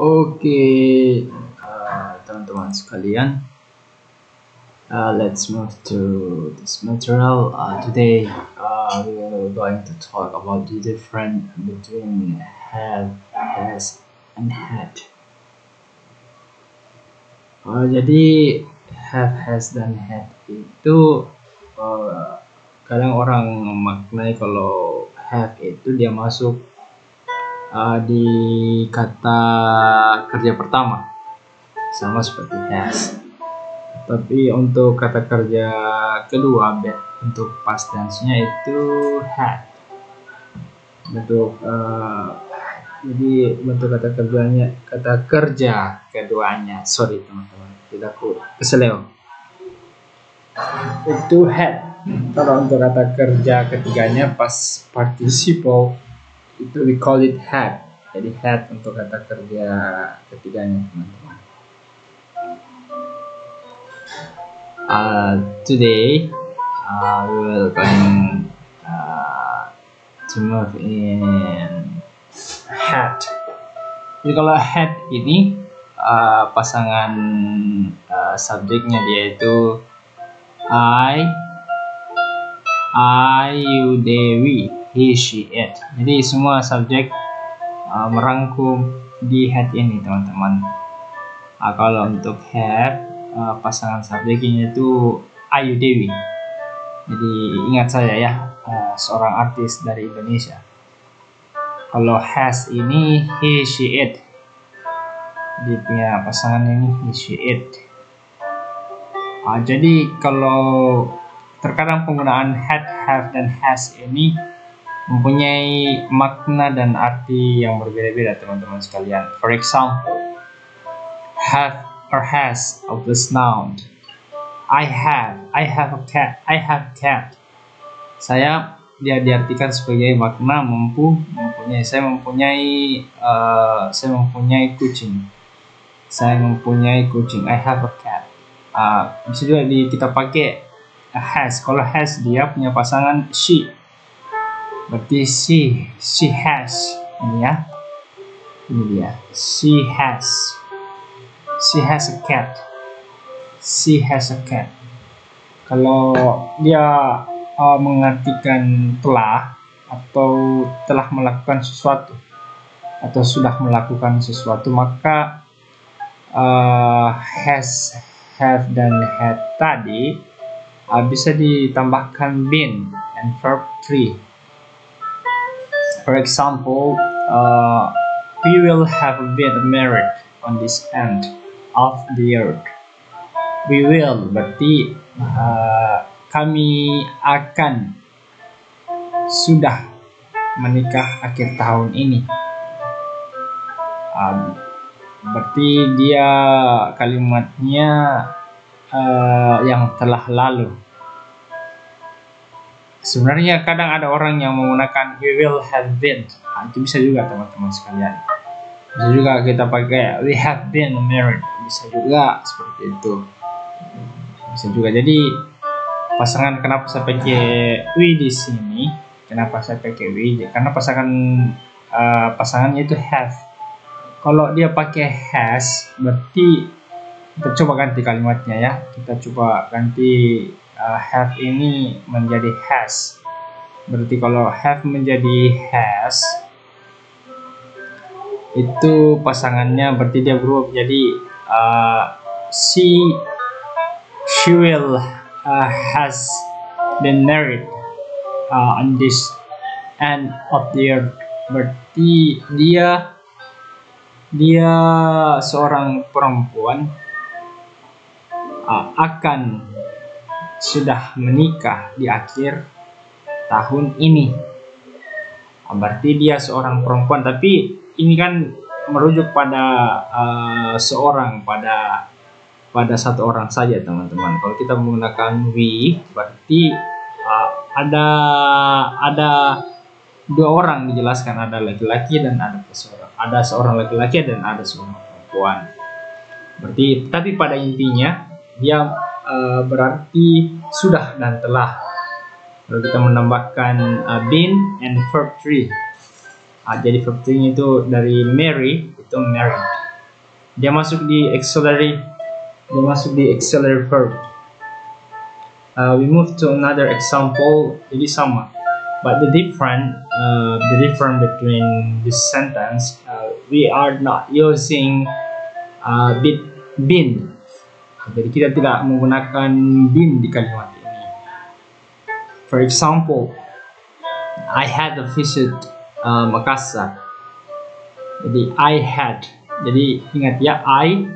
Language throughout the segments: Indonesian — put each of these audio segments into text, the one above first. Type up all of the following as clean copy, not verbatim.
Oke, teman-teman sekalian, let's move to this material. Today, we are going to talk about the difference between have, has, and had. Jadi have, has, dan had itu kadang orang memaknai kalau have itu dia masuk di kata kerja pertama sama seperti has, tapi untuk kata kerja kedua untuk past tense-nya itu had. Jadi bentuk kata kerja keduanya, sorry teman-teman, tidak aku keseleo, itu had. Kalau untuk kata kerja ketiganya pas participle itu we call it had. Jadi had untuk kata kerja ketiganya, teman-teman. Today we will going to move in had. Jadi kalau had ini pasangan subjeknya dia itu I, you, they, we, he, she, it. Jadi semua subjek merangkum di had ini, teman-teman. Kalau untuk had, pasangan subjeknya itu I, you, they, we. Jadi ingat saya ya, seorang artis dari Indonesia. Kalau has ini he, she, it. Dia punya pasangan ini he, she, it. Jadi kalau terkadang penggunaan had, have, dan has ini mempunyai makna dan arti yang berbeda-beda, teman-teman sekalian. For example, have or has of this noun. I have a cat. I have cat. Dia diartikan sebagai makna saya mempunyai kucing. Saya mempunyai kucing. I have a cat. Bisa juga kita pakai has. Kalau has dia punya pasangan she, berarti she has. Ini ya, ini dia, she has a cat. She has a cat. Kalau dia mengartikan telah atau telah melakukan sesuatu atau sudah melakukan sesuatu, maka has, have, dan had tadi bisa ditambahkan been and verb 3. For example, we will have been married on this end of the earth. We will berarti kami akan sudah menikah akhir tahun ini. Berarti dia kalimatnya yang telah lalu. Sebenarnya kadang ada orang yang menggunakan we will have been. Itu bisa juga, teman-teman sekalian. Bisa juga kita pakai we have been married. Bisa juga seperti itu. Bisa juga. Jadi pasangan, kenapa saya pakai we di sini? Kenapa saya pakai we? Karena pasangannya itu have. Kalau dia pakai has, berarti kita coba ganti kalimatnya ya. Kita coba ganti have ini menjadi has. Berarti kalau have menjadi has, itu pasangannya berarti dia berubah menjadi she will has been married on this end of the earth. Berarti dia seorang perempuan akan sudah menikah di akhir tahun ini. Berarti dia seorang perempuan, tapi ini kan merujuk pada pada satu orang saja, teman-teman. Kalau kita menggunakan we, berarti ada dua orang dijelaskan, ada laki-laki dan ada seorang laki-laki dan ada seorang perempuan. Berarti, tapi pada intinya dia berarti sudah dan telah. Lalu kita menambahkan been and verb 3. Jadi verb 3 itu dari marry, itu married. Dia masuk di auxiliary verb. We move to another example. Jadi sama, but the difference between this sentence, we are not using been. Jadi kita tidak menggunakan been di kalimat ini. For example, I had a visit Makassar. Jadi I had. Jadi ingat ya, I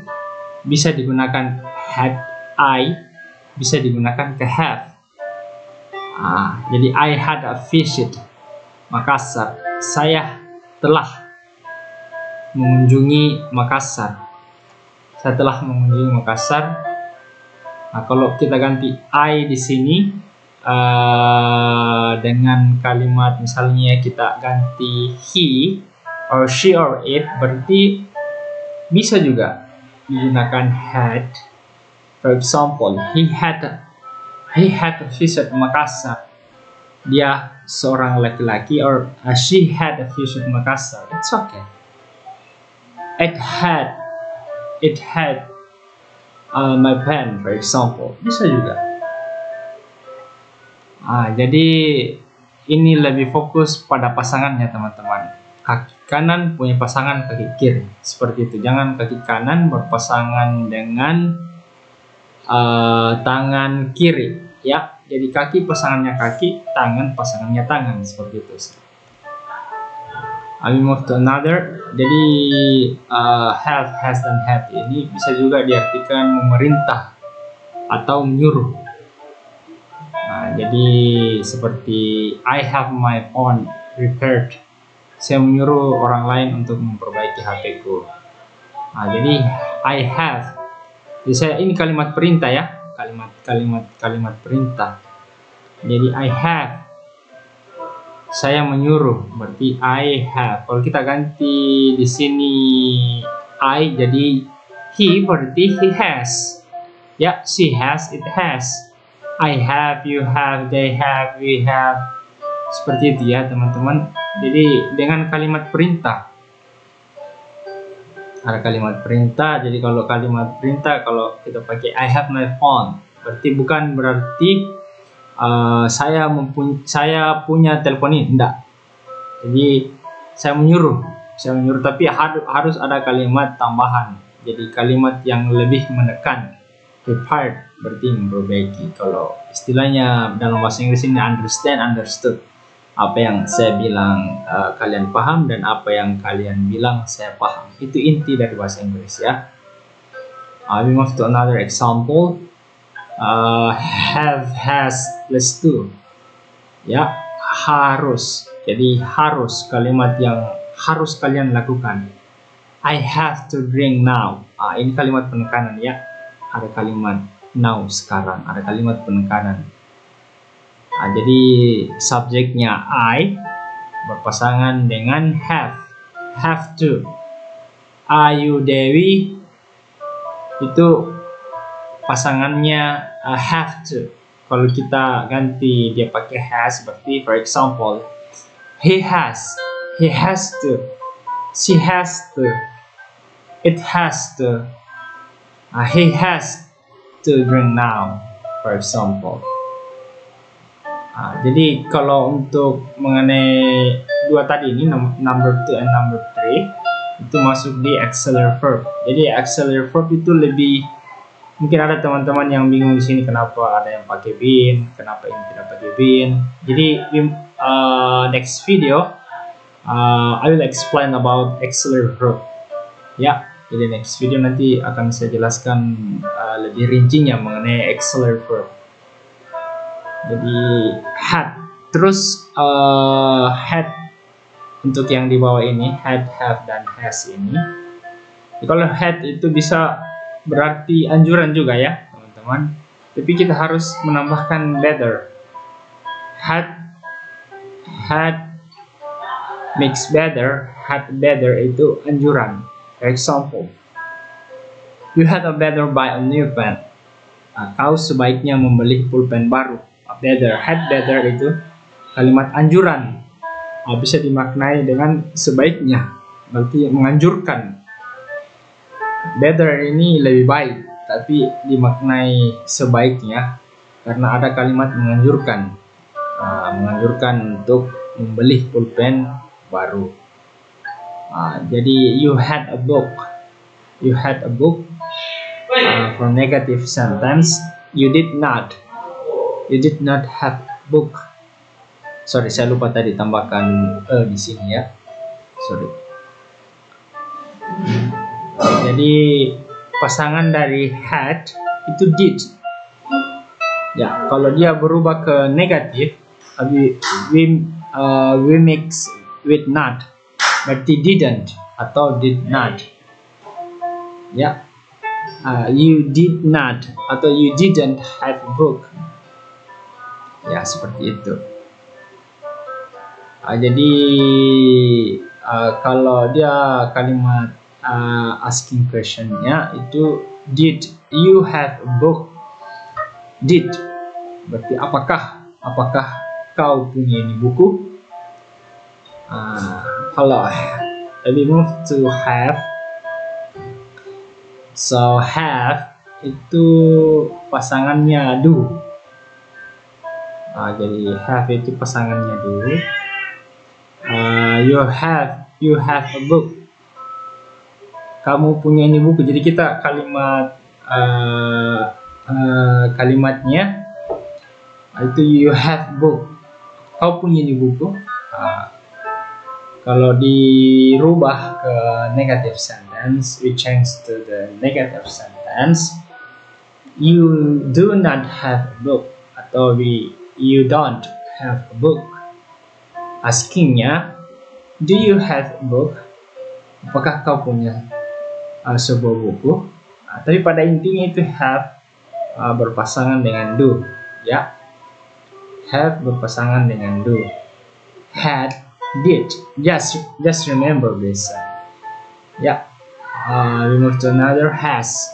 bisa digunakan had, I bisa digunakan ke have. Jadi I had a visit Makassar. Saya telah mengunjungi Makassar. Saya telah mengunjungi Makassar. Kalau kita ganti I di sini dengan kalimat misalnya kita ganti he or she or it, berarti bisa juga digunakan had. For example, he had a visit Makassar. Dia seorang laki-laki, or she had a visit Makassar. It's okay. It had my pen, for example. Bisa juga. Jadi ini lebih fokus pada pasangannya, teman-teman. Kaki kanan punya pasangan kaki kiri, seperti itu. Jangan kaki kanan berpasangan dengan tangan kiri, ya. Jadi kaki pasangannya kaki, tangan pasangannya tangan, seperti itu. I move to another. Jadi have, has, dan had ini bisa juga diartikan memerintah atau menyuruh. Jadi seperti I have my phone repaired. Saya menyuruh orang lain untuk memperbaiki HP-ku. Jadi I have. Jadi ini kalimat perintah ya, kalimat perintah. Jadi I have. Saya menyuruh, berarti I have. Kalau kita ganti di sini I jadi he, berarti he has. Ya, she has, it has. I have, you have, they have, we have. Seperti itu ya, teman-teman. Jadi dengan kalimat perintah. Ada kalimat perintah. Jadi kalau kalimat perintah, kalau kita pakai I have my phone, bukan berarti saya punya telepon ini, enggak. Jadi saya menyuruh, tapi harus ada kalimat tambahan. Jadi kalimat yang lebih menekan, prepared, berarti memperbaiki. Kalau istilahnya dalam bahasa Inggris ini understand, understood. Apa yang saya bilang kalian paham, dan apa yang kalian bilang saya paham. Itu inti dari bahasa Inggris ya. We move to another example. Have, has, plus to. Ya, harus. Jadi harus, kalimat yang harus kalian lakukan. I have to drink now. Ini kalimat penekanan ya. Ada kalimat now sekarang, ada kalimat penekanan. Jadi subjeknya I berpasangan dengan have to. Ayu Dewi itu pasangannya have to. Kalau kita ganti dia pakai has, berarti for example he has to, she has to, it has to, he has to drink now, for example. Jadi kalau untuk mengenai dua tadi ini, number 2 and number 3 itu masuk di auxiliary verb. Jadi auxiliary verb itu lebih, mungkin ada teman-teman yang bingung di sini kenapa ada yang pakai been, kenapa ini tidak pakai been. Jadi next video I will explain about auxiliary verb. Ya, jadi next video nanti akan saya jelaskan lebih rincinya mengenai auxiliary verb. Jadi had, terus had untuk yang di bawah ini, had, have, dan has ini. Kalau had itu bisa berarti anjuran juga ya teman-teman, tapi kita harus menambahkan better. Had makes better, had better itu anjuran. For example, you had a better buy a new pen. Kau sebaiknya membeli pulpen baru. Better, had better itu kalimat anjuran. Bisa dimaknai dengan sebaiknya, berarti menganjurkan. Better ini lebih baik, tapi dimaknai sebaiknya karena ada kalimat menganjurkan, menganjurkan untuk membeli pulpen baru. Jadi you had a book. For negative sentence, you did not have book. Sorry, saya lupa tadi tambahkan di sini ya. Sorry. Jadi pasangan dari had itu did. Ya, kalau dia berubah ke negatif, we mix with not, berarti didn't atau did not. Ya, you did not atau you didn't have a book. Ya, seperti itu. Jadi kalau dia kalimat asking questionnya itu did you have a book? Did berarti apakah kau punya ini buku? Kalau we move to have. So have itu pasangannya do. Jadi have itu pasangannya do. You have a book. Kamu punya ini buku. Jadi kita kalimatnya itu you have book. Kau punya ini buku. Kalau dirubah ke negative sentence, we change to the negative sentence. You do not have a book atau you don't have a book. Askingnya, do you have a book? Apakah kau punya sebuah buku? Tapi pada intinya itu have berpasangan dengan do, ya. Have berpasangan dengan do. Had, did. Just remember this. Ya. We move to another has.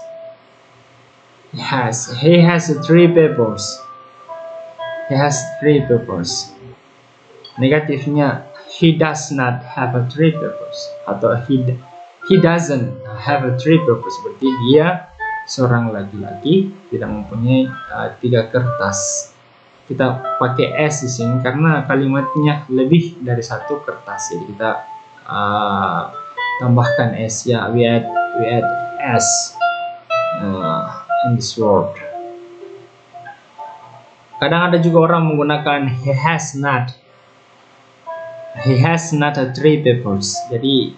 He has 3 papers. He has 3 papers. Negatifnya he does not have a 3 papers atau he doesn't have a 3 papers, berarti dia seorang laki-laki tidak mempunyai 3 kertas. Kita pakai s di sini karena kalimatnya lebih dari 1 kertas, jadi kita tambahkan s ya. We add s in this word. Kadang ada juga orang menggunakan he has not a 3 papers. Jadi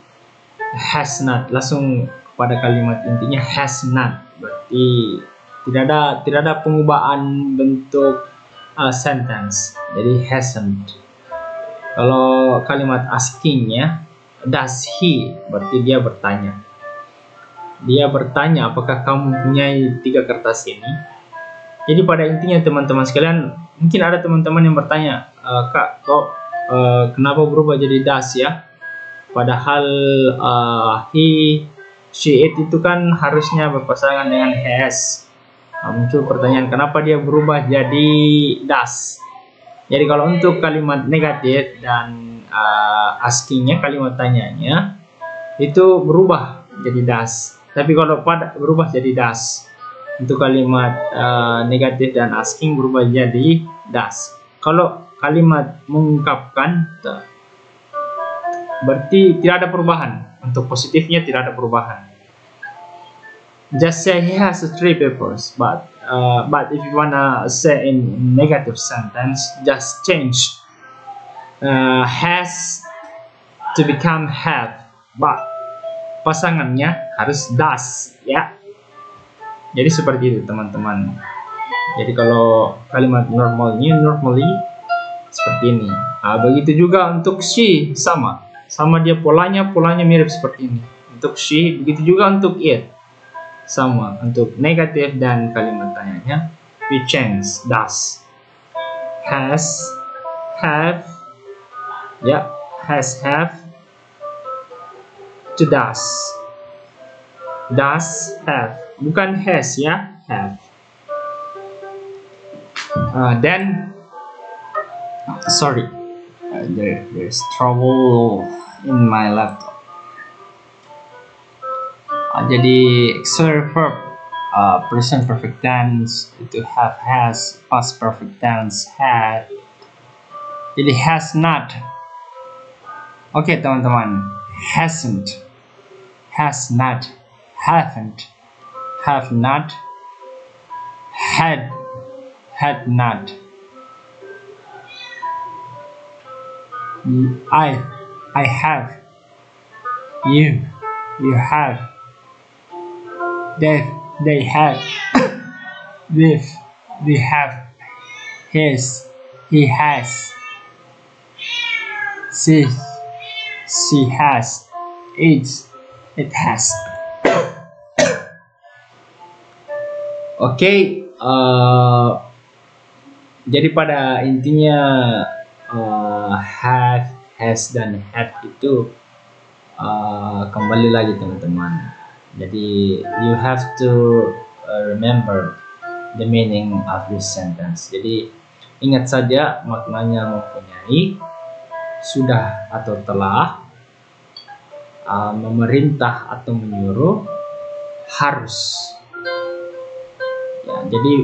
has not langsung pada kalimat intinya has not, berarti tidak ada pengubahan bentuk sentence. Jadi hasn't. Kalau kalimat askingnya does he, berarti dia bertanya. Dia bertanya apakah kamu mempunyai 3 kertas ini. Jadi pada intinya teman-teman sekalian, mungkin ada teman-teman yang bertanya, Kak, kok kenapa berubah jadi does ya? Padahal he, she, it itu kan harusnya berpasangan dengan has. Muncul pertanyaan kenapa dia berubah jadi does. Jadi kalau untuk kalimat negatif dan askingnya, kalimat tanyanya itu berubah jadi does. Tapi kalau pada berubah jadi does, untuk kalimat negatif dan asking berubah jadi does. Kalau kalimat mengungkapkan, berarti tidak ada perubahan. Untuk positifnya tidak ada perubahan. Just say he has 3 papers, but if you wanna say in negative sentence, just change has to become have, but pasangannya harus does, ya. Jadi seperti itu teman-teman. Jadi kalau kalimat normally seperti ini. Begitu juga untuk she, sama dia polanya mirip seperti ini. Untuk she, begitu juga untuk it, sama. Untuk negatif dan kalimat tanyanya we change does. Has, have, ya, has, have to does. Does, have, bukan has ya, have. Then sorry, there's trouble in my laptop. Jadi auxiliary verb present perfect tense itu have, has, past perfect tense had. Jadi has not. Oke teman-teman, hasn't, has not, haven't, have not, had not. I have, you have, they have, we have, his, he has, she has, it has. Oke, jadi pada intinya have, has, dan had itu kembali lagi teman-teman. Jadi you have to remember the meaning of this sentence. Jadi ingat saja maknanya mempunyai, sudah atau telah, memerintah atau menyuruh, harus. Ya, jadi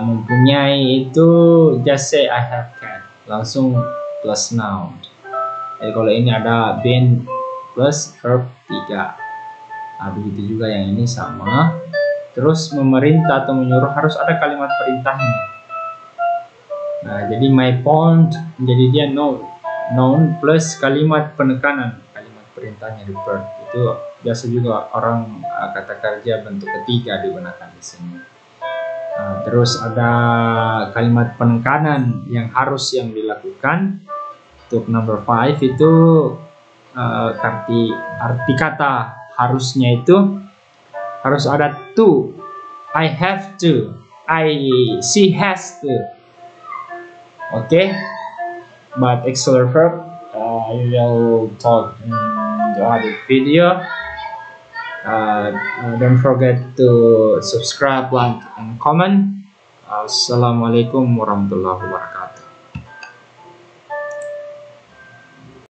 mempunyai itu just say I have cat, langsung plus noun. Jadi kalau ini ada been plus verb 3. Begitu juga yang ini sama. Terus memerintah atau menyuruh harus ada kalimat perintahnya. Nah, jadi my point, jadi dia noun plus kalimat penekanan, kalimat perintahnya di verb. Itu biasa juga orang kata kerja bentuk ketiga digunakan di sini. Terus ada kalimat penekanan yang harus yang dilakukan. Untuk number 5 itu arti kata harusnya itu harus ada to, I have to, she has to. Okay, but auxiliary verb I will talk in the other video. Don't forget to subscribe, like, and comment. Assalamualaikum warahmatullahi wabarakatuh.